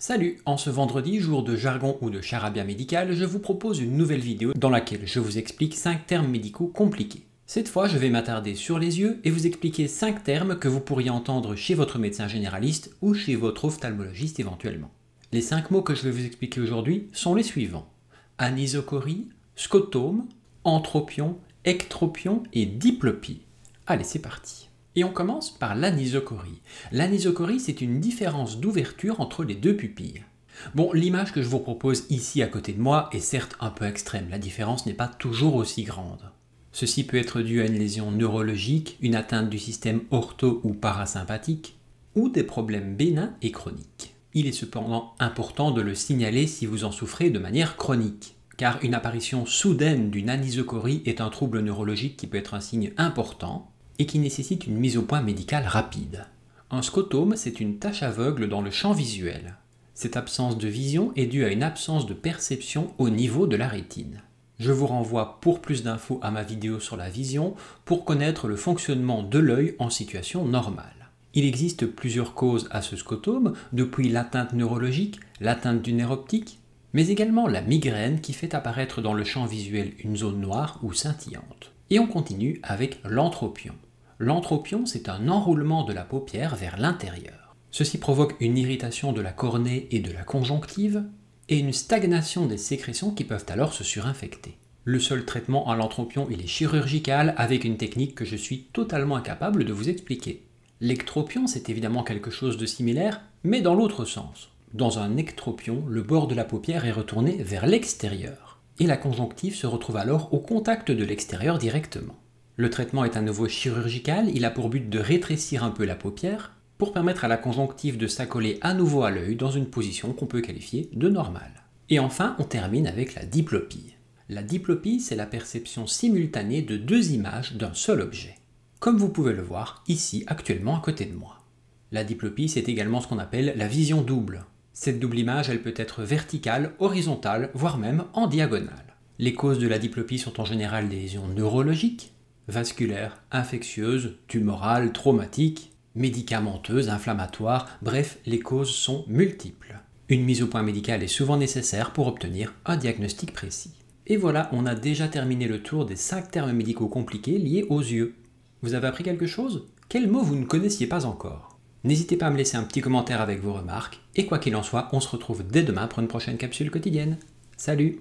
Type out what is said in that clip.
Salut, en ce vendredi, jour de jargon ou de charabia médical, je vous propose une nouvelle vidéo dans laquelle je vous explique 5 termes médicaux compliqués. Cette fois, je vais m'attarder sur les yeux et vous expliquer 5 termes que vous pourriez entendre chez votre médecin généraliste ou chez votre ophtalmologiste éventuellement. Les 5 mots que je vais vous expliquer aujourd'hui sont les suivants: anisocorie, scotome, entropion, ectropion et diplopie. Allez, c'est parti. Et on commence par l'anisocorie. L'anisocorie, c'est une différence d'ouverture entre les deux pupilles. Bon, l'image que je vous propose ici à côté de moi est certes un peu extrême, la différence n'est pas toujours aussi grande. Ceci peut être dû à une lésion neurologique, une atteinte du système ortho- ou parasympathique, ou des problèmes bénins et chroniques. Il est cependant important de le signaler si vous en souffrez de manière chronique, car une apparition soudaine d'une anisocorie est un trouble neurologique qui peut être un signe important, et qui nécessite une mise au point médicale rapide. Un scotome, c'est une tache aveugle dans le champ visuel. Cette absence de vision est due à une absence de perception au niveau de la rétine. Je vous renvoie pour plus d'infos à ma vidéo sur la vision pour connaître le fonctionnement de l'œil en situation normale. Il existe plusieurs causes à ce scotome, depuis l'atteinte neurologique, l'atteinte du nerf optique, mais également la migraine qui fait apparaître dans le champ visuel une zone noire ou scintillante. Et on continue avec l'entropion. L'entropion, c'est un enroulement de la paupière vers l'intérieur. Ceci provoque une irritation de la cornée et de la conjonctive, et une stagnation des sécrétions qui peuvent alors se surinfecter. Le seul traitement à l'entropion, il est chirurgical, avec une technique que je suis totalement incapable de vous expliquer. L'ectropion, c'est évidemment quelque chose de similaire, mais dans l'autre sens. Dans un ectropion, le bord de la paupière est retourné vers l'extérieur, et la conjonctive se retrouve alors au contact de l'extérieur directement. Le traitement est à nouveau chirurgical, il a pour but de rétrécir un peu la paupière pour permettre à la conjonctive de s'accoler à nouveau à l'œil dans une position qu'on peut qualifier de normale. Et enfin, on termine avec la diplopie. La diplopie, c'est la perception simultanée de deux images d'un seul objet, comme vous pouvez le voir ici actuellement à côté de moi. La diplopie, c'est également ce qu'on appelle la vision double. Cette double image, elle peut être verticale, horizontale, voire même en diagonale. Les causes de la diplopie sont en général des lésions neurologiques, vasculaires, infectieuses, tumorales, traumatiques, médicamenteuses, inflammatoires, bref, les causes sont multiples. Une mise au point médicale est souvent nécessaire pour obtenir un diagnostic précis. Et voilà, on a déjà terminé le tour des 5 termes médicaux compliqués liés aux yeux. Vous avez appris quelque chose? Quel mot vous ne connaissiez pas encore? N'hésitez pas à me laisser un petit commentaire avec vos remarques, et quoi qu'il en soit, on se retrouve dès demain pour une prochaine capsule quotidienne. Salut!